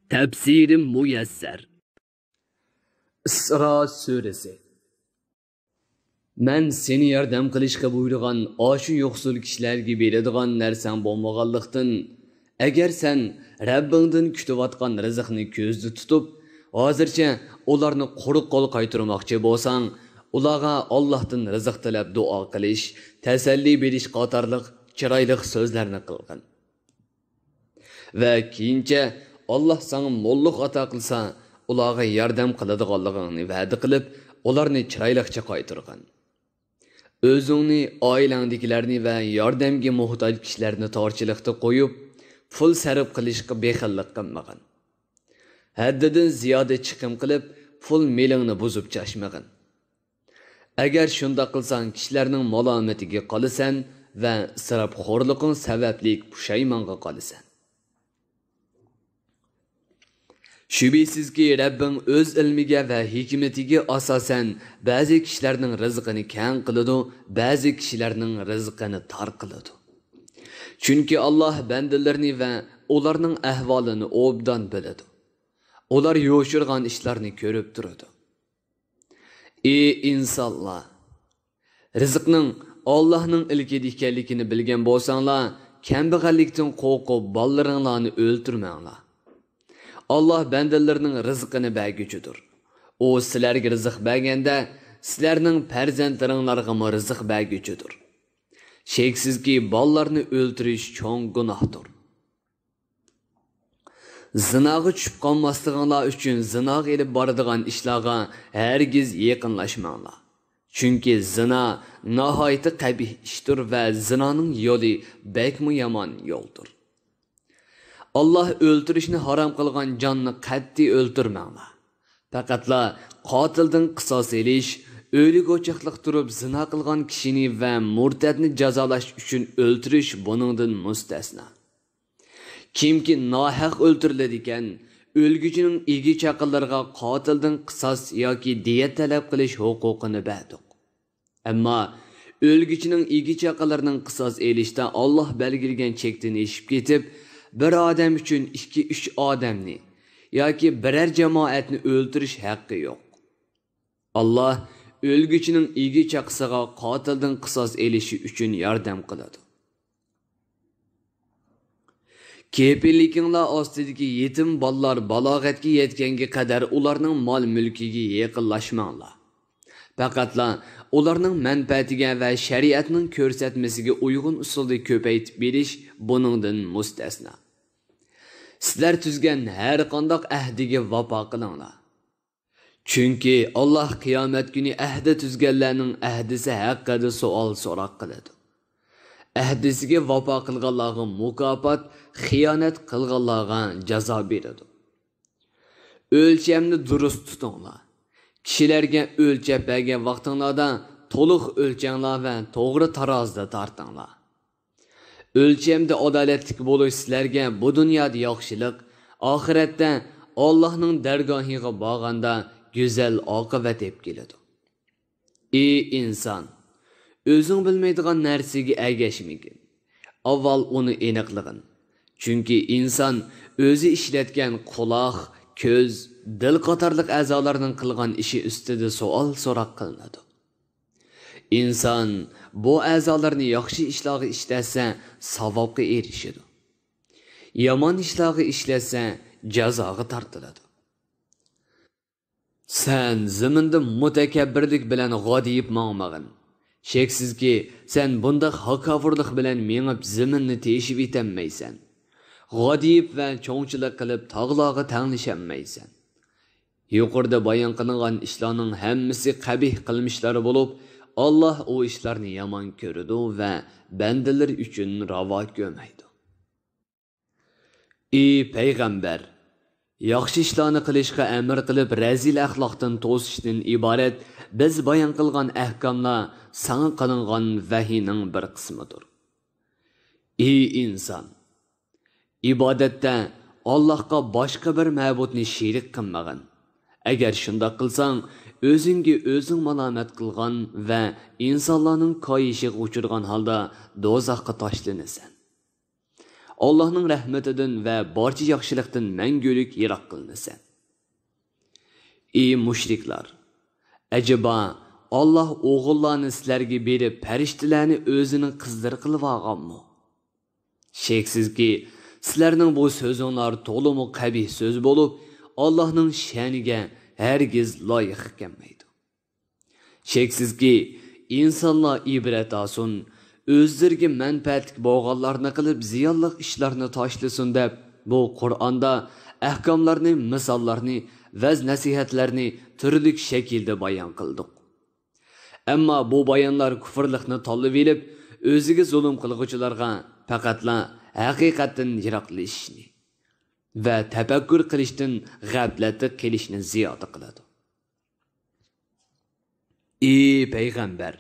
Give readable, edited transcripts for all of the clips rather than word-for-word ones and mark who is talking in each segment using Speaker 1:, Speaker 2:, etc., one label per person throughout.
Speaker 1: Tafsiri muyassar.
Speaker 2: Isra suresi. Men seni yordam qilishga buyurgan oshu yo'qsul kishilarga beradigan narsang bo'lmaganlikdan, agar sen Rabbingdan kutayotgan rizqni ko'zda tutib, hozircha ularni quruq qo'l qaytarmoqchi bo'lsang, ularga Allohdan rizq tilab duo qilish, tasalli berish qatorliq chiroyli so'zlarni qilgin. Va keyincha Allah sana molluk ata qilsa, ularga yordam qiladiganligini va'da qilib, ularni chiroyliqcha qaytargan. O'zingni, oilangdagilarni va yordamga muhtoj kishilarni torchilikda qo'yib, pul sarf qilishga bexillik qilmagan. Haddidan ziyoda chiqim qilib, pul melingni buzib chashmagan. Agar shunda qilsang, kishilarning malomatiga qolasan va isrofxo'rliging sababli pushaymonga qolasan. Şübhəsizki Rabbin öz ilmiga va hikmatiga asosan ba'zi kishilarning rizqini keng qiladi, ba'zi kishilarning rizqini tor qiladi. Chunki Alloh bandalarni va ularning ahvolini obdan biladi. Ular yo'shirgan ishlarni ko'rib turadi. Ey insonlar, rizqning Allohning ilkida ekanligini bilgan bo'lsanglar, kambag'allikdan qo'rqib bolalaringlarni o'ltirmanglar. Allah bandalarning rizqini berguchidir. O sizlarga rizq berganda, sizlarning farzandlaringlarga rizq berguchidir. Sheksizki bolalarni o'ldirish cho'ng gunohdir. Zinoga tushib qolmasliginglar uchun zinoga elib boradigan ishlarga hargiz yaqinlashmanglar. Chunki zina nihoyatda qabih ishdir va zinoning yo'li bekmi yomon yo'ldir. Allah o'ltirishni haram qilgan jonni qat'iy o'ltirmanglar. Faqatla qotildan qisos elish, o'lik o'chaqliq turib zina qilgan kishini va murtadni jazolash uchun o'ltirish buningdan mustasno. Kimki nohaq o'ltiriladi ekan, o'lguchining egi chaqinlarga qotildan qisos yoki diyat talab qilish huquqini berdik. Ammo o'lguchining egi chaqinlarining qisos elishda Allah belgilgan chekdan eshib ketib, bir odam uchun 2-3 odamni yoki birer jamoatni o'ldirish haqqi yo'q. Allah o'lguchining egi chaqisiga qotildan qisos elishi uchun yordam qiladi. Kepillikinglar ostidagi yetim bolalar balog'atga yetganga qadar ularning mol mulkiga yaqinlashmanglar. Faqatla ularning manfaatiga va shariatning ko'rsatmasiga uyg'un usulda ko'paytib berish buningdan mustasno. Sizlar tuzgan har qanday ahdiga vafo qilinglar. Chunki Alloh qiyomat kuni ahdi tuzganlarning ahdisi haqida savol so'roq qiladi. Ahdisiga vafo qilganlarga mukofot, xiyonat qilganlarga jazo beradi. O'lchamni durust tutinglar. Kishilarga o'lchab bergan vaqtinglarda to'liq o'lchanglar va to'g'ri tarozda tortinglar. O'lchamda adolatli bo'lish sizlarga bu dunyoda yaxshilik, oxiratda Allohning dargohiga borganda go'zal oqibat ep keladi. Ey inson, o'zing bilmaydigan narsaga ergashmagin. Avval uni aniqligin. Chunki inson o'zi ishlatgan quloq, ko'z, dil qatorliq a'zolarning qilgan ishi ustida savol so'roq qilinadi. İnsan bu a'zolarni yaxshi ishlarga ishlatsa, savobga erishadi. Yomon ishlarga ishlatsa, jazoga tortiladi. Sen zaminda mutakabbirlik bilan g'odiyib ma'mag'in. Sheksizki, sen bundaq haqavurlik bilan mengib zaminni teshib etanmaysan. G'odiyib va cho'ngchilik qilib tog'larga tanglishamaysan. Yuqorida bayon qilingan ishlarning hammasi qabih qilmishlari bo'lib, Allah o ishlarni yomon ko'radi va bandalar uchun ravo ko'rmaydi. Ey payg'ambar, yaxshi ishlarni qilishga amr qilib, razil axloqdan to'sishdan iborat biz bayon qilgan ahkomlar sana qilingan vahiyning bir qismidir. Ey inson, ibodatda Allohga boshqa bir ma'budni sherik qilmagin. Agar shunda qilsang, o'zingga o'zing malomat qilgan va insonlarning qoyishiga uchirgan holda do'zaxga tashlanasan. Allah'ның rəhmətindən və barcha yaxşılıqdan məngülük yiroq qılınsan. Ey müşriklar, acaba Allah oğullarını sizlərə berib pəriştilərini özünün qızları qılıb alğanmı? Şəksiz ki, sizlərning bu sözünlər to'liq qabih söz bo'lib, Allah'ның şəniga hərgiz loyiq kelmaydi. Şəksiz ki, insanlar ibret alsın, özleriga manfaatlik bo'lganlarni qilib ziyonli ishlarni tashlasin deb, bu Qur'onda ahkomlarni, misollarni, vaz nasihatlarni turli shaklda bayon qildik. Ammo bu bayonlar kufrlikni tanlab elib, o'ziga zulm qilguvchilarga faqatla haqiqatdan yiroqlashishni va tafakkur qilishdan g'aflatda qilishni ziyoda qiladi. Ey payg'ambar,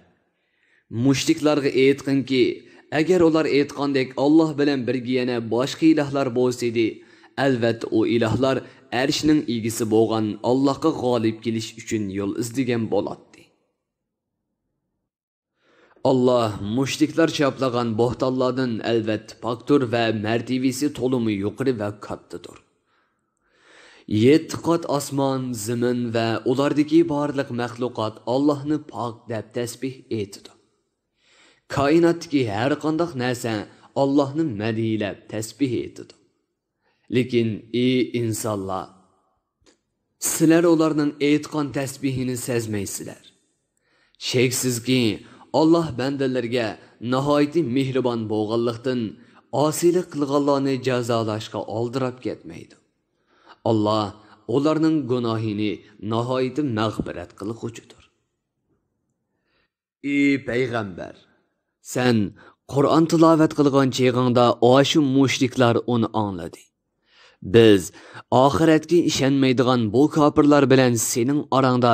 Speaker 2: mushriklarga aytqinki, agar ular aytgandek Alloh bilan birga yana boshqa ilohlar bo'lsa edi, albatta u ilohlar arshning egisi bo'lgan Allohga g'olib kelish uchun yo'l izlagan bo'ladi. Allah mushriklar chaplagan bo'htonlardan albatta poktur va martabasi to'limi yuqori va kattadir. 7 qat osmon, zamin va ulardagi barliq maxluqot Allohni pok deb tasbih etadi. Koinotdagi har qanday narsa Allohni madhilab tasbih etadi. Lekin ey insonlar, sizlar ularning aytgan tasbihini sezmaysizlar. Sheksizki Allah bandalarga nihoyatda mehribon bo'lganlikdan osiylik qilganlarni jazolashga oldirib ketmaydi. Allah ularning gunohini nihoyatda mag'firat qiluvchidir. Ey payg'ambar, sen Qur'on tilovat qilgan cheg'ingda o'sha mushriklar uni angladi. Biz oxiratga ishonmaydigan bu kofirlar bilan sening orangda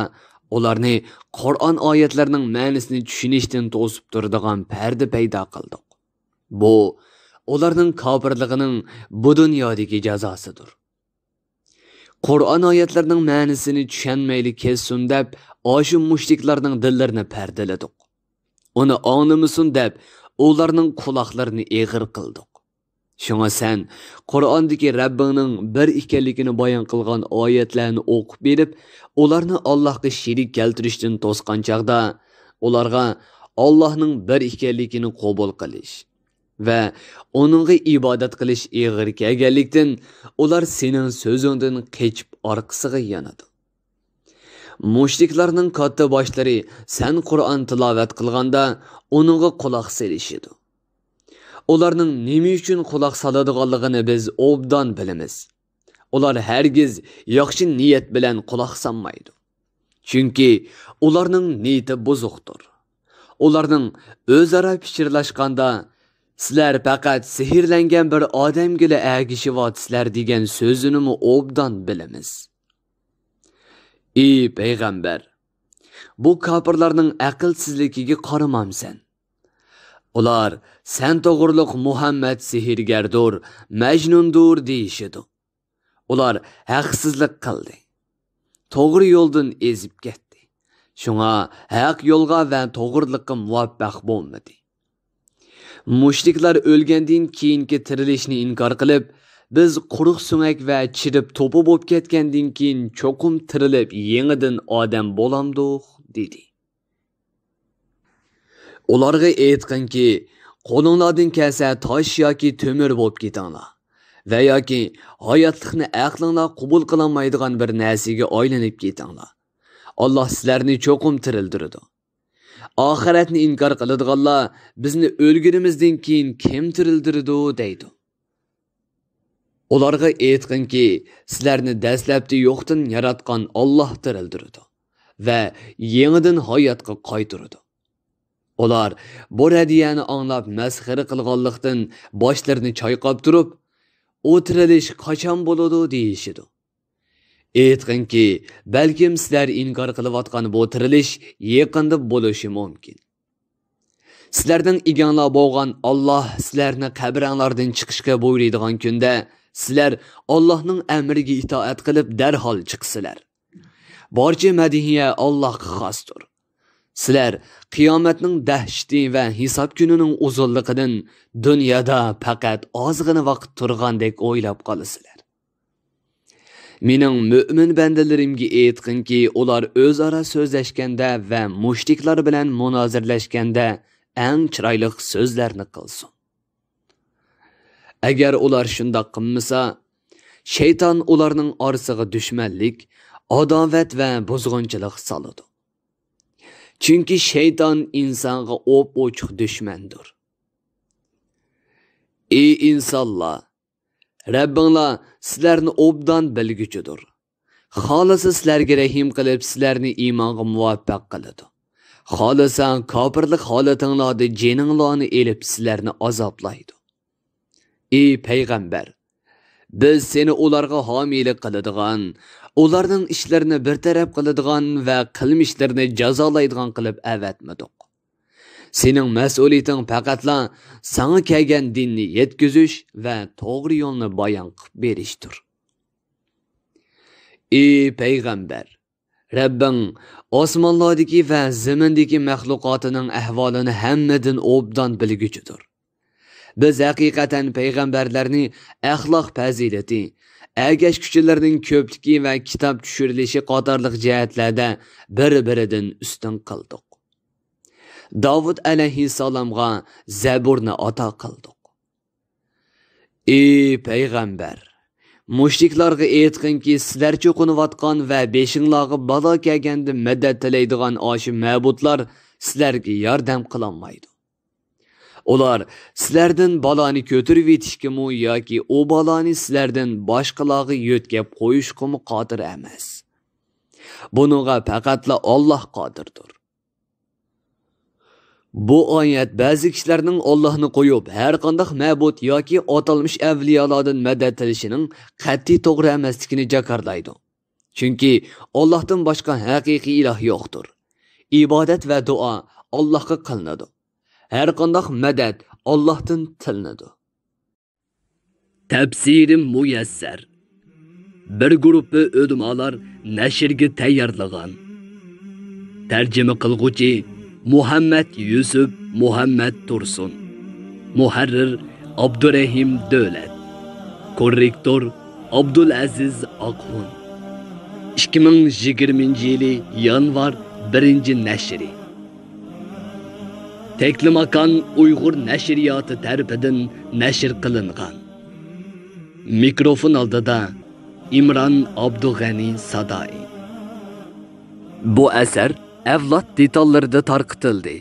Speaker 2: ularni Qur'on oyatlarining ma'nosini tushunishdan to'sib turadigan parda paydo qildik. Bu ularning kofirligining bu dunyodagi jazosidir. Qur'on oyatlarining ma'nosini tushunmayli kessin deb, o'sha mushriklarning dillarini pardaladik. Uni anglamasin deb, ularning quloqlarini eg'ir qildik. Shunga sen Qur'ondagi Rabbingning bir ekanligini bayon qilgan oyatlarni o'qib berib, ularni Allohga sherik keltirishdan to'sgan chaqda, ularga Allohning bir ekanligini qabul qilish va uningga ibodat qilish eg'ir kelganlikdan ular sening so'zingdan qechib orqasiga yanadi. Mushriklarning katta boshlari sen Qur'on tilovat qilganda uningga quloq solishidi. Ularning nima uchun quloq soladiganligini biz obdan bilamiz. Ular hargiz yaxshi niyat bilan quloq solmaydi. Chunki ularning niyati buzuqdir. Ularning o'zaro fikrlashganda sizlar faqat sehrlangan bir odamgina agishivotsizlar degan so'zini obdan bilamiz. Ey payg'ambar, bu kofirlarning aqlsizligiga qaramamsan. Ular sen to'g'riliq Muhammad sehrgardir, majnundir deyishidi. Ular haqsizlik qildi. To'g'ri yo'ldan ezib ketdi. Shunga haq yo'lga va to'g'rilikka muvaffaq bo'lmadi. Mushriklar o'lgandan keyingi tirilishni inkor qilib, biz quruq sumak va chirib to'pi bo'lib ketgandan keyin cho'qim tirilib yangidan odam bo'lamdiq dedi. Ularga aytqinki, qo'linglardan kelsa tosh yoki to'mir bo'lib ketinglar va yoki hayotlikni aqlinglar qabul qilolmaydigan bir narsaga aylanib ketinglar. Alloh sizlarni cho'qim tirildirdi. Oxiratni inkor qiladiganlar bizni o'lgunimizdan keyin kim tirildirdi deydi. Ularga aytqinki, sizlarni dastlabda yo'qdan yaratgan Alloh tirildirdi va yangidan hayotga qaytardi. Ular bu radiyani anglab masxara qilganlikdan boshlarini chayqab turib, o'tirilish qachon bo'ladi deyishidi. Aytqinki, balkim sizlar inkor qilayotgan bu tirilish yaqinda bo'lishi mumkin. Sizlarning eganglar bo'lgan Alloh sizlarni qabranglardan chiqishga buyuradigan kunda sizlar Allohning amriga itoat qilib darhol chiqsizlar. Barcha madihiya Allohga xosdir. Sizlar qiyomatning dahshati va hisob kunining uzunligidan dunyoda faqat ozgina vaqt turgandek o'ylab qolasizlar. Mening mo'min bandalarimga aytqinki, ular o'zaro so'zlashganda va mushriklar bilan munozirlashganda eng chiroyli so'zlarni qilsin. Agar ular shundoq qilmasa, shayton ularning orasiga dushmanlik, adovat va buzg'unchilik soladi. Chunki shayton insonga o'p-ochiq dushmandir. Ey insonlar, Rabbinglar sizlarni obdan bilguchidir. Xolisa sizlarga rahim qilib, sizlarni iymonga muvaffaq qiladi. Xolisa kofirlik holatinglarda jininglarni elib sizlarni azoblaydi. Ey payg'ambar, biz seni ularga homiylik qiladigan, ularning ishlarini bir taraf qiladigan va qilmishlarini jazolaydigan qilib avatmadik. Sening mas'uliyating faqatla sana kelgan dinni yetkazish va to'g'ri yo'lni bayon qilib berishdir. Ey payg'ambar, Rabbing osmonlardagi va zamindagi maxluqotining ahvolini hammadan obdan bilguchidir. Biz haqiqatan payg'ambarlarni axloq fazilati, agash kuchilarining ko'pligi va kitob tushirilishi qatorliq jihatlarda bir-biridan ustun qildik. Davud alayhissalomga Zaburni ato qildik. Ey payg'ambar, mushriklarga aytqinki, sizlar cho'qinayotgan va beshinglarga balo kelganda madad tilaydigan oshi ma'budlar sizlarga yordam qilolmaydi. Ular sizlardan baloni ko'tirib yetishkimi yoki o baloni sizlardan boshqalarga yo'tkab qo'yishkimi qodir emas. Buningga faqatla Alloh qodirdir. Bu oyat ba'zi kishilarning Allohni qo'yib har qanday ma'bud yoki atalmish avliyolardan madad tilishining qat'iy to'g'ri emasligini jakarlaydi. Chunki Allohdan boshqa haqiqiy iloh yo'qdir. Ibodat va duo Allohga qilinadi. Her qanday madad Allohdan tilinadi.
Speaker 1: Tafsiri muyassar. Bir guruhi ulamolar nashrga tayyorlagan. Tarjima qilguvchi Muhammad Yusuf Muhammad Tursun. Muharrir Abdurrahim Davlat. Korrektor Abdulaziz Aqxun. 2020 yanvar 1-nashri. Teklimakan Uyg'ur nashriyoti tarafidan nashr qilingan. Mikrofon oldida İmran Abdug'ani Sadai. Bu asar avlod detallarida tarqitildi.